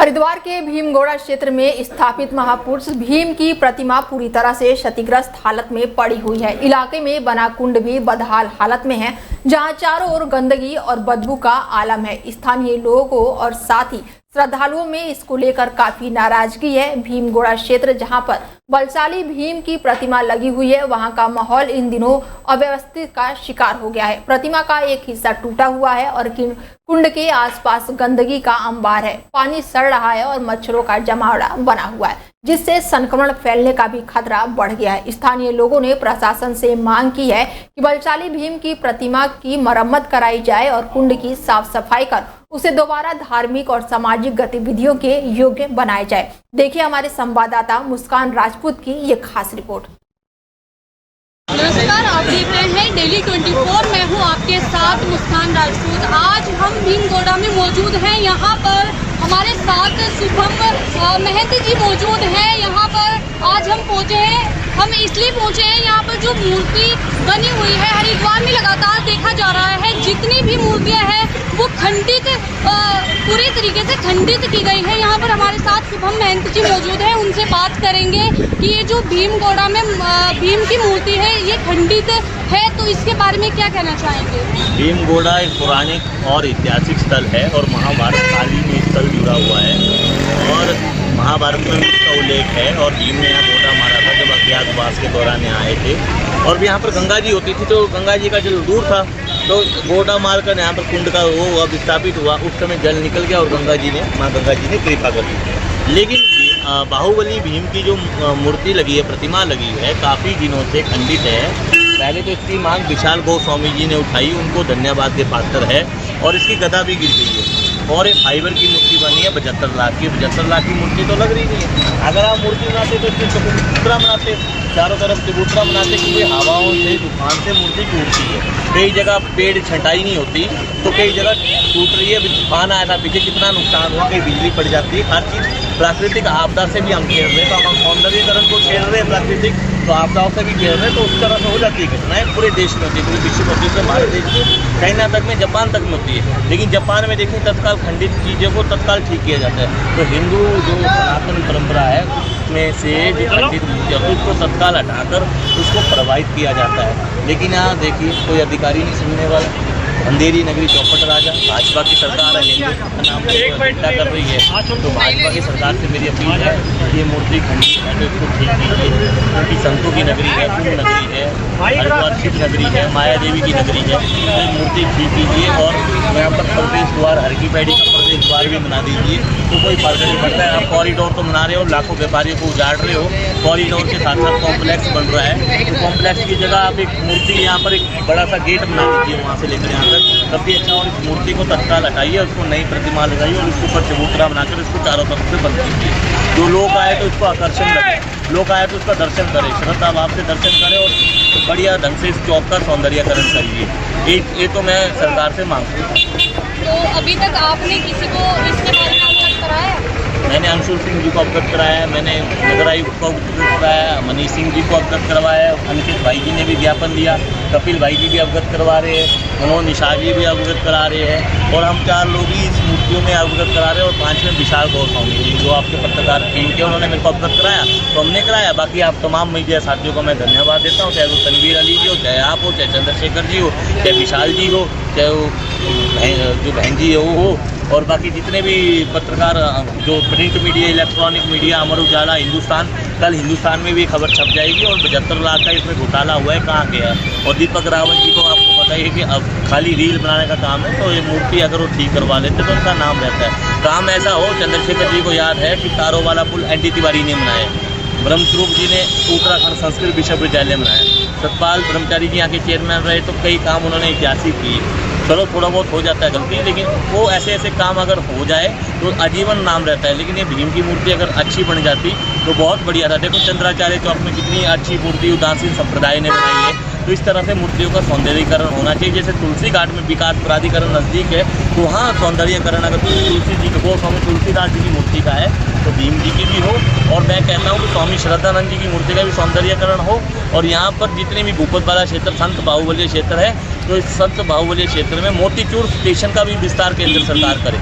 हरिद्वार के भीमगोड़ा क्षेत्र में स्थापित महापुरुष भीम की प्रतिमा पूरी तरह से क्षतिग्रस्त हालत में पड़ी हुई है। इलाके में बना कुंड भी बदहाल हालत में है, जहां चारों ओर गंदगी और बदबू का आलम है। स्थानीय लोगों और साथ ही श्रद्धालुओं में इसको लेकर काफी नाराजगी है। भीमगोड़ा क्षेत्र जहां पर बलशाली भीम की प्रतिमा लगी हुई है, वहां का माहौल इन दिनों अव्यवस्थित का शिकार हो गया है। प्रतिमा का एक हिस्सा टूटा हुआ है और कुंड के आसपास गंदगी का अंबार है। पानी सड़ रहा है और मच्छरों का जमावड़ा बना हुआ है, जिससे संक्रमण फैलने का भी खतरा बढ़ गया है। स्थानीय लोगों ने प्रशासन से मांग की है कि बलशाली भीम की प्रतिमा की मरम्मत कराई जाए और कुंड की साफ सफाई कर उसे दोबारा धार्मिक और सामाजिक गतिविधियों के योग्य बनाया जाए। देखिए हमारे संवाददाता मुस्कान राजपूत की ये खास रिपोर्ट। नमस्कार, आप देख रहे हैं डेली 24। मैं हूं आपके साथ मुस्कान राजपूत। आज हम भीमगोड़ा में मौजूद हैं। यहाँ पर हमारे साथ शुभम महंत जी मौजूद हैं। यहाँ पर आज हम पहुँचे हैं। हम इसलिए पहुँचे हैं, यहाँ पर जो मूर्ति बनी हुई है, हरिद्वार में लगातार देखा जा रहा है जितनी भी मूर्तियाँ हैं वो खंडित, पूरी तरीके से खंडित की गई है। यहाँ पर हमारे साथ शुभम महंत जी मौजूद हैं, उनसे बात करेंगे कि ये जो भीमगोड़ा में भीम की मूर्ति है ये खंडित है, तो इसके बारे में क्या कहना चाहेंगे? भीमगोड़ा एक पौराणिक और ऐतिहासिक स्थल है और महाभारत कालीन में स्थल जुड़ा हुआ है और महाभारत में इसका उल्लेख है। और भीम ने यहाँ गोटा मारा था जब अज्ञातवास के दौरान यहाँ आए थे। और भी यहाँ पर गंगा जी होती थी, तो गंगा जी का जल दूर था, तो गोटा मारकर यहाँ पर कुंड का वो अब स्थापित हुआ। उस समय जल निकल गया और माँ गंगा जी ने कृपा कर दी। लेकिन बाहुबली भीम की जो मूर्ति लगी है, प्रतिमा लगी है, काफ़ी दिनों से खंडित है। पहले तो इसकी मांग विशाल गोस्वामी जी ने उठाई, उनको धन्यवाद के पात्र है। और इसकी गदा भी गिर गई है और एक फाइबर की मूर्ति बनी है 75 लाख की। 75 लाख की मूर्ति तो लग रही नहीं है। अगर आप मूर्ति बनाते तो इसकी चबूतरा बनाते, चारों तरफ चबूतरा बनाते, क्योंकि हवाओं से तूफान से मूर्ति टूटती है। कई जगह पेड़ छंटाई नहीं होती तो कई जगह टूट रही है। अभी तूफान आया था पीछे, कितना नुकसान हुआ, कहीं बिजली पड़ जाती है। हर चीज़ प्राकृतिक आपदा से भी हम खेल रहे हैं, तो हम सौंदर्यीकरण को खेल रहे हैं, प्राकृतिक तो आपदाओं से भी खेल रहे हैं। तो उस तरह से हो जाती है घटनाएं, पूरे देश में होती है, पूरे विश्व में होती है। हमारे देश में चाइना तक में, जापान तक में होती है। लेकिन जापान में देखिए तत्काल खंडित चीज़ों को तत्काल ठीक किया जाता है। तो हिंदू जो सनातन परंपरा है उसमें से जो खंडित मूर्ति है उसको तत्काल हटाकर उसको प्रवाहित किया जाता है। लेकिन यहाँ देखिए कोई अधिकारी नहीं सुनने वाला। अंधेरी नगरी चौपट राजा, भाजपा की सरकार है, हिंदू का नाम चिंता कर रही है। तो भाजपा की सरकार से मेरी अपील है, ये मूर्ति खंडित है तो इसको ठीक कीजिए, क्योंकि संतों की नगरी है, कुंभ नगरी है, हरिद्वार शिव नगरी है, माया देवी की नगरी है। तो मूर्ति ठीक कीजिए और यहाँ पर प्रवेश द्वार, हर की पैड़ी का प्रवेश द्वार भी बना दीजिए, तो कोई फर्क नहीं पड़ता है। आप कॉरिडोर तो बना रहे हो, लाखों व्यापारियों को उजाड़ रहे हो, कॉरिडोर के साथ साथ कॉम्प्लेक्स बन रहा है। तो कॉम्प्लेक्स की जगह आप एक मूर्ति यहाँ पर एक बड़ा सा गेट बना दीजिए वहाँ से लेकर यहाँ तक, तब भी अच्छा। और इस मूर्ति को तत्काल हटाइए, उसको नई प्रतिमा लगाइए और उसके ऊपर चबूतरा बनाकर इसको चारों तरफ से बंद कीजिए। जो लोग आए तो इसको आकर्षण लगे, लोग आए तो उसका दर्शन करें, श्रद्धा भाव से दर्शन करें और बढ़िया ढंग से इस चौक का सौंदर्यीकरण करिए। ये तो मैं सरकार से मांगता हूँ। तो अभी तक आपने किसी को इसके बारे में अवगत कराया है? मैंने अंशुल सिंह जी को अवगत कराया है, मैंने नगर आयुक्त को अवगत कराया, मनीष सिंह जी को अवगत करवाया है, अंकित भाई जी ने भी ज्ञापन दिया, कपिल भाई जी भी अवगत करवा रहे हैं, मनोज निषाद जी भी अवगत करा रहे हैं और हम 4 लोग ही इस मूर्तियों में अवगत करा रहे हैं। और 5वें विशाल गोस्वामी जी जो आपके पत्रकार टीम के, उन्होंने मेरे को अवगत कराया तो हमने कराया। बाकी आप तमाम मीडिया साथियों को मैं धन्यवाद देता हूँ, चाहे वो तनवीर अली जी हो, चाहे आप हो, चाहे चंद्रशेखर जी हो, चाहे विशाल जी हो, चाहे वो जो बहन जी है वो हो, और बाकी जितने भी पत्रकार जो print media, electronic media, Amar Ujala, Hindustan, कल हिंदुस्तान में भी खबर छप जाएगी और 75 लाख का इसमें घोटाला हुआ है, कहाँ गया। और दीपक रावत जी को आपको बताइए कि अब खाली रील बनाने का काम है, तो ये मूर्ति अगर वो ठीक करवा लेते तो उनका नाम रहता है। काम ऐसा हो, चंद्रशेखर जी को याद है कि तारों वाला पुल एन डी तिवारी ने बनाया, ब्रह्मस्वरूप जी ने उत्तराखंड संस्कृत विश्वविद्यालय बनाया, सतपाल ब्रह्मचारी जी यहाँ के चेयरमैन रहे, तो कई काम उन्होंने ऐतिहासिक किए। चलो थोड़ा बहुत हो जाता है गलती, लेकिन वो ऐसे काम अगर हो जाए तो आजीवन नाम रहता है। लेकिन ये भीम की मूर्ति अगर अच्छी बन जाती तो बहुत बढ़िया था। देखो चंद्राचार्य चौक में कितनी अच्छी मूर्ति उदासीन संप्रदाय ने बनाई है। तो इस तरह से मूर्तियों का सौंदर्यीकरण होना चाहिए। जैसे तुलसी घाट में विकास प्राधिकरण नज़दीक है, तो वहाँ सौंदर्यीकरण अगर तुलसी जी को, स्वामी तुलसीदास जी की मूर्ति का है तो भीम जी की भी हो। और मैं कहता हूँ कि स्वामी श्रद्धानंद जी की मूर्ति का भी सौंदर्यीकरण हो। और यहाँ पर जितने भी भूपत वाला क्षेत्र संत बाहुबली क्षेत्र है, तो इस संत बाहुबली क्षेत्र में मोतीचूर स्टेशन का भी विस्तार केंद्र सरकार करे।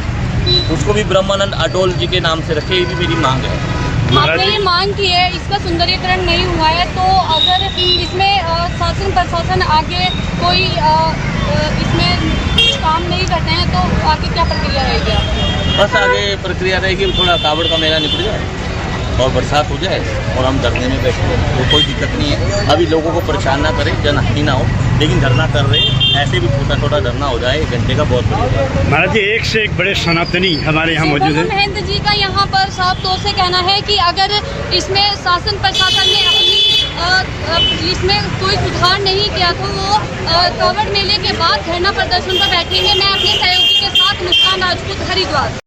उसको भी ब्रह्मानंद अटोल जी के नाम से रखे, ये भी मेरी मांग है। आपने ये मांग की है, इसका सुंदरीकरण नहीं हुआ है, तो अगर इसमें शासन प्रशासन आगे कोई इसमें काम नहीं करते हैं तो आगे क्या प्रक्रिया रहेगी आपकी? बस आगे प्रक्रिया रहेगी, थोड़ा कावड़ का मेला निपट जाए और बरसात हो जाए और हम धरने में बैठे, तो कोई दिक्कत नहीं है। अभी लोगों को परेशान ना करें, जनहानि ना हो, लेकिन धरना कर रहे हैं, ऐसे भी छोटा छोटा धरना हो जाए 1 घंटे का, बहुत बढ़िया। महाराज जी, एक से एक बड़े सनातनी हमारे यहाँ मौजूद हैं। महंत जी का यहाँ पर साफ तौर से कहना है कि अगर इसमें शासन प्रशासन ने अपनी इसमें कोई सुधार नहीं किया तो वो कावड़ मेले के बाद धरना प्रदर्शन पर बैठेंगे। मैं अपने सहयोगी के साथ मुस्कान राजपूत, हरिद्वार।